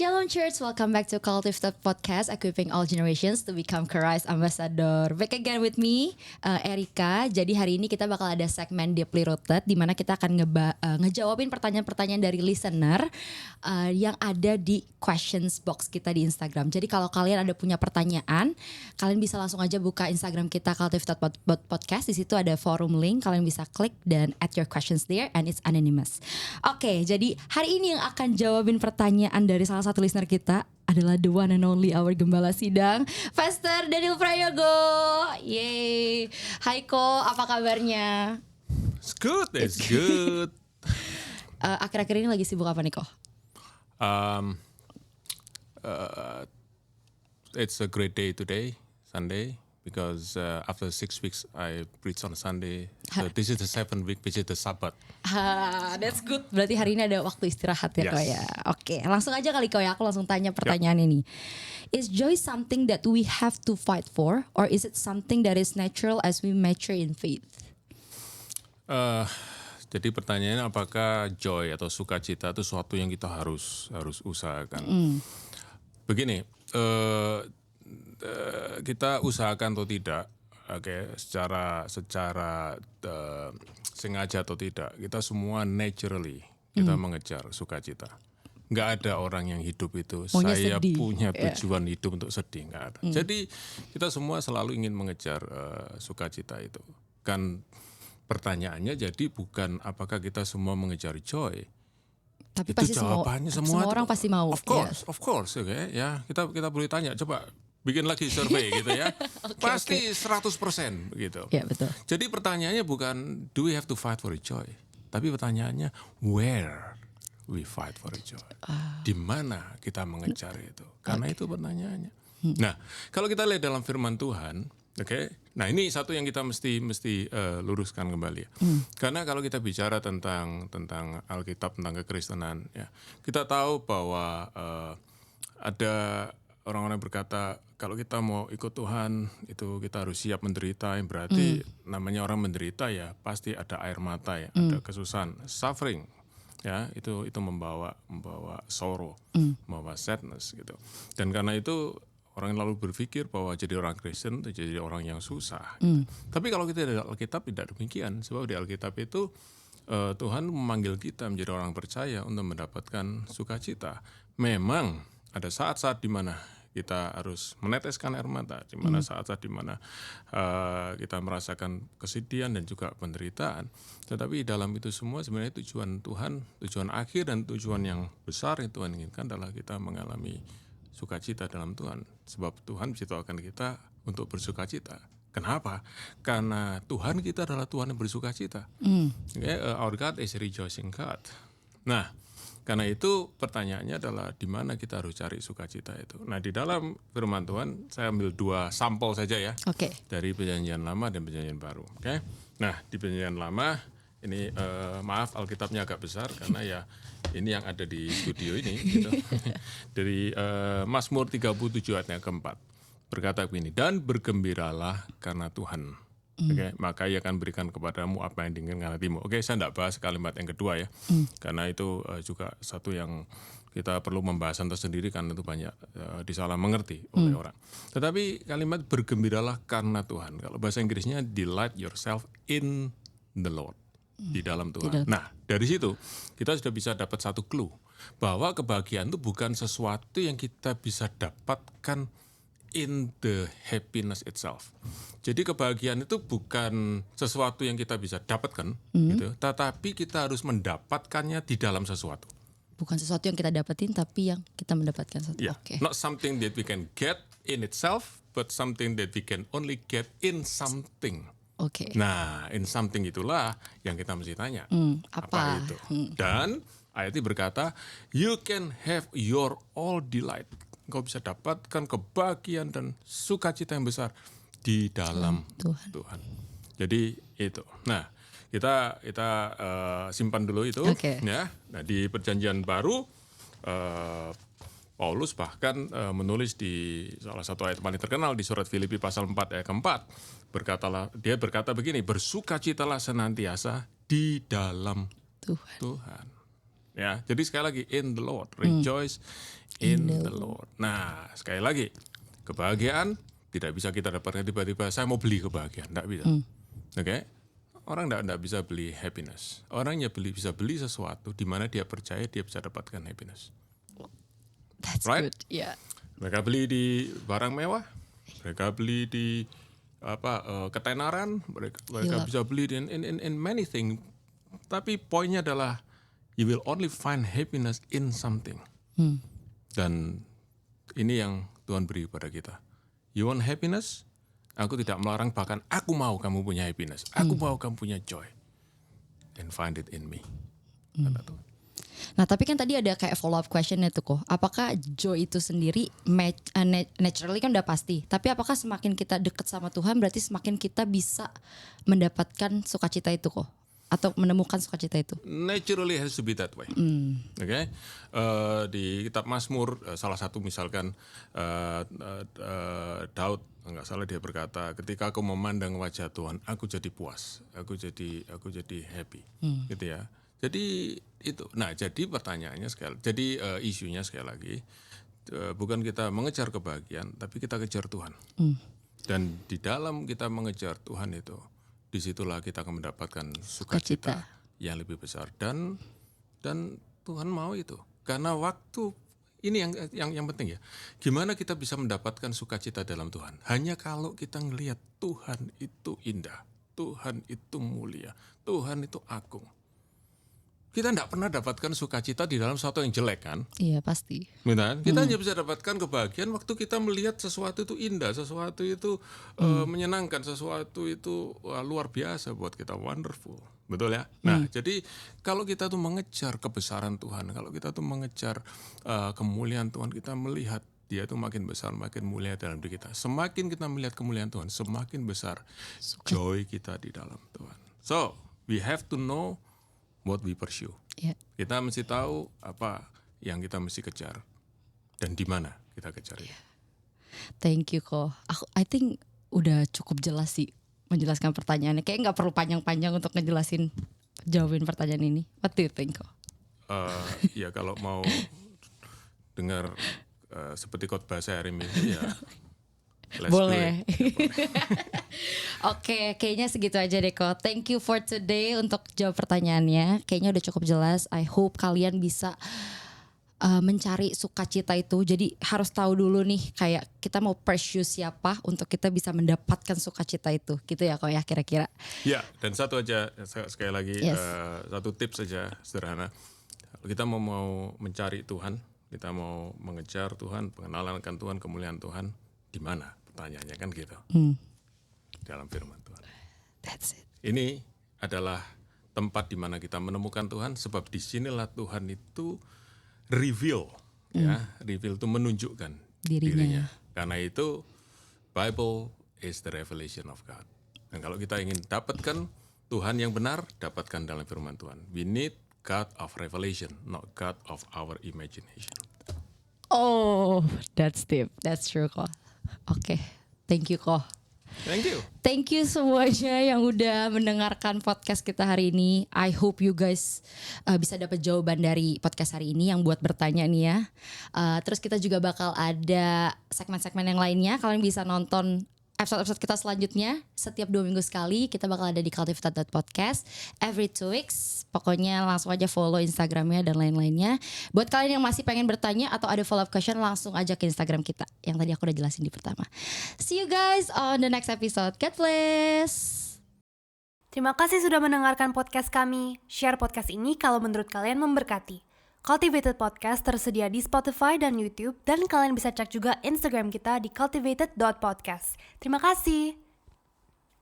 Shalom Church, welcome back to Cultive Talk Podcast, equipping all generations to become Christ Ambassador. Back again with me, Erika. Jadi hari ini kita bakal ada segmen Deeply Rooted, di mana kita akan ngejawabin pertanyaan-pertanyaan dari listener yang ada di questions box kita di Instagram. Jadi kalau kalian ada punya pertanyaan, kalian bisa langsung aja buka Instagram kita Cultive Talk Podcast. Di situ ada forum link, kalian bisa klik dan add your questions there and it's anonymous. Oke, jadi hari ini yang akan jawabin pertanyaan dari salah satu listener kita adalah the one and only our Gembala Sidang, Pastor Daniel Prayogo. Yeay. Hai Ko, apa kabarnya? It's good. Akhir-akhir ini lagi sibuk apa nih Ko? It's a great day today, Sunday, because after 6 weeks I preach on Sunday. So this is the 7th week, which is the Sabbath. That's good. Berarti hari ini ada waktu istirahat ya Ko ya. Oke, langsung aja kali Ko ya. Aku langsung tanya pertanyaan ini. Is joy something that we have to fight for, or is it something that is natural as we mature in faith? Jadi pertanyaannya apakah joy atau sukacita itu sesuatu yang kita harus usahakan. Begini, kita usahakan atau tidak, secara sengaja atau tidak, kita semua naturally kita mengejar sukacita. Nggak ada orang yang hidup itu saya sedih. Punya tujuan hidup untuk sedih, nggak ada. Jadi kita semua selalu ingin mengejar sukacita itu. Kan pertanyaannya jadi bukan apakah kita semua mengejar joy. Tapi itu pasti jawabannya semua orang pasti mau. Of course, okay, ya. Kita boleh tanya, coba bikin lagi survei gitu ya. Pasti 100% gitu. Ya, betul. Jadi pertanyaannya bukan do we have to fight for a joy, tapi pertanyaannya where we fight for a joy. Di mana kita mengejar itu? Karena itu pertanyaannya. Nah, kalau kita lihat dalam firman Tuhan, nah ini satu yang kita mesti luruskan kembali ya. Karena kalau kita bicara tentang Alkitab, tentang kekristenan ya, kita tahu bahwa ada orang-orang berkata kalau kita mau ikut Tuhan itu kita harus siap menderita. Yang berarti namanya orang menderita ya pasti ada air mata ya, ada kesusahan, suffering. Ya, itu membawa sorrow, membawa sadness gitu. Dan karena itu orang lalu berpikir bahwa jadi orang Kristen itu jadi orang yang susah. Gitu. Tapi kalau kita di Alkitab tidak demikian, sebab di Alkitab itu Tuhan memanggil kita menjadi orang percaya untuk mendapatkan sukacita. Memang ada saat-saat di mana kita harus meneteskan air mata, di mana saat-saat di mana kita merasakan kesedihan dan juga penderitaan. Tetapi dalam itu semua sebenarnya tujuan Tuhan, tujuan akhir dan tujuan yang besar yang Tuhan inginkan adalah kita mengalami sukacita dalam Tuhan. Sebab Tuhan menciptakan kita untuk bersukacita. Kenapa? Karena Tuhan kita adalah Tuhan yang bersukacita. Our God is a rejoicing God. Nah, karena itu pertanyaannya adalah di mana kita harus cari sukacita itu. Nah, di dalam firman Tuhan saya ambil 2 sampel saja ya. Dari Perjanjian Lama dan Perjanjian Baru. Nah, di Perjanjian Lama ini maaf Alkitabnya agak besar karena ya ini yang ada di studio ini gitu. Dari Mazmur 37 ayat yang keempat berkata begini, dan bergembiralah karena Tuhan. Maka ia akan berikan kepadamu apa yang diinginkan hatimu. Saya tidak bahas kalimat yang kedua ya, karena itu juga satu yang kita perlu pembahasan tersendiri karena itu banyak disalah mengerti oleh orang. Tetapi kalimat bergembiralah karena Tuhan, kalau bahasa Inggrisnya delight yourself in the Lord, di dalam Tuhan. Nah, dari situ kita sudah bisa dapat satu clue bahwa kebahagiaan itu bukan sesuatu yang kita bisa dapatkan in the happiness itself. Jadi kebahagiaan itu bukan sesuatu yang kita bisa dapatkan, gitu, tetapi kita harus mendapatkannya di dalam sesuatu. Bukan sesuatu yang kita dapetin, tapi yang kita mendapatkan sesuatu. Not something that we can get in itself, but something that we can only get in something. Nah, in something itulah yang kita mesti tanya. Apa itu? Dan ayat ini berkata, you can have your all delight. Engkau bisa dapatkan kebahagiaan dan sukacita yang besar di dalam Tuhan. Jadi itu. Nah, kita simpan dulu itu. Ya. Nah, di Perjanjian Baru Paulus bahkan menulis di salah satu ayat paling terkenal di surat Filipi pasal 4 ayat keempat. Dia berkata begini, bersukacitalah senantiasa di dalam Tuhan. Ya, jadi sekali lagi in the Lord, rejoice in the Lord. Nah, sekali lagi kebahagiaan tidak bisa kita dapatkan tiba-tiba. Saya mau beli kebahagiaan, tidak bisa. Oke, orang tidak bisa beli happiness. Orangnya bisa beli sesuatu di mana dia percaya dia bisa dapatkan happiness. That's Right? good. Yeah. Mereka beli di barang mewah, mereka beli di ketenaran, mereka bisa beli in many things. Tapi poinnya adalah you will only find happiness in something. Dan ini yang Tuhan beri pada kita. You want happiness? Aku tidak melarang, bahkan aku mau kamu punya happiness. Aku mau kamu punya joy. And find it in me. Kata Tuhan. Nah tapi kan tadi ada kayak follow up question itu kok. Apakah joy itu sendiri naturally kan udah pasti. Tapi apakah semakin kita dekat sama Tuhan berarti semakin kita bisa mendapatkan sukacita itu kok? Atau menemukan sukacita itu? Naturally has to be that way. Okay? Di kitab Mazmur salah satu misalkan Daud nggak salah dia berkata, ketika aku memandang wajah Tuhan, aku jadi puas, aku jadi happy, gitu ya. Jadi itu. Nah, jadi pertanyaannya isunya sekali lagi bukan kita mengejar kebahagiaan, tapi kita kejar Tuhan. Dan di dalam kita mengejar Tuhan itu, disitulah kita akan mendapatkan sukacita yang lebih besar dan Tuhan mau itu. Karena waktu ini yang penting ya. Gimana kita bisa mendapatkan sukacita dalam Tuhan? Hanya kalau kita ngelihat Tuhan itu indah, Tuhan itu mulia, Tuhan itu agung. Kita tidak pernah dapatkan sukacita di dalam sesuatu yang jelek kan? Iya pasti. Benar? Kita hanya bisa dapatkan kebahagiaan waktu kita melihat sesuatu itu indah, sesuatu itu menyenangkan, sesuatu itu luar biasa buat kita, wonderful. Betul ya? Nah, jadi kalau kita tuh mengejar kebesaran Tuhan, kalau kita tuh mengejar kemuliaan Tuhan, kita melihat Dia tuh makin besar, makin mulia dalam diri kita. Semakin kita melihat kemuliaan Tuhan, semakin besar joy kita di dalam Tuhan. So, we have to know what we pursue. Yeah. Kita mesti tahu apa yang kita mesti kejar dan di mana kita kejar itu. Thank you kok. I think udah cukup jelas sih menjelaskan pertanyaannya. Kayak nggak perlu panjang-panjang untuk ngejelasin jawabin pertanyaan ini. What do you think kok? Ya kalau mau dengar seperti khotbah saya hari ini ya. Boleh. Oke, kayaknya segitu aja deh kok. Thank you for today untuk jawab pertanyaannya. Kayaknya udah cukup jelas. I hope kalian bisa mencari sukacita itu. Jadi harus tahu dulu nih kayak kita mau pursue siapa untuk kita bisa mendapatkan sukacita itu. Gitu ya kok ya kira-kira. Ya, dan satu aja sekali lagi satu tips saja sederhana. Kalau kita mau mencari Tuhan, kita mau mengejar Tuhan, pengenalan akan Tuhan, kemuliaan Tuhan, di mana? Pertanyaannya kan gitu. Dalam firman Tuhan. That's it. Ini adalah tempat di mana kita menemukan Tuhan, sebab disinilah Tuhan itu reveal, ya, reveal itu menunjukkan dirinya. Karena itu Bible is the revelation of God. Dan kalau kita ingin dapatkan Tuhan yang benar, dapatkan dalam firman Tuhan. We need God of revelation, not God of our imagination. Oh, that's deep. That's true kok. Oke, thank you kok. Thank you. Thank you semuanya yang udah mendengarkan podcast kita hari ini. I hope you guys bisa dapat jawaban dari podcast hari ini yang buat bertanya nih ya. Terus kita juga bakal ada segmen-segmen yang lainnya. Kalian bisa nonton episode-episode kita selanjutnya. Setiap 2 minggu sekali kita bakal ada di cultivated.podcast. Every 2 weeks. Pokoknya langsung aja follow Instagramnya dan lain-lainnya. Buat kalian yang masih pengen bertanya atau ada follow up question, langsung aja ke Instagram kita. Yang tadi aku udah jelasin di pertama. See you guys on the next episode. God bless. Terima kasih sudah mendengarkan podcast kami. Share podcast ini kalau menurut kalian memberkati. Cultivated Podcast tersedia di Spotify dan YouTube, dan kalian bisa cek juga Instagram kita di cultivated.podcast. Terima kasih.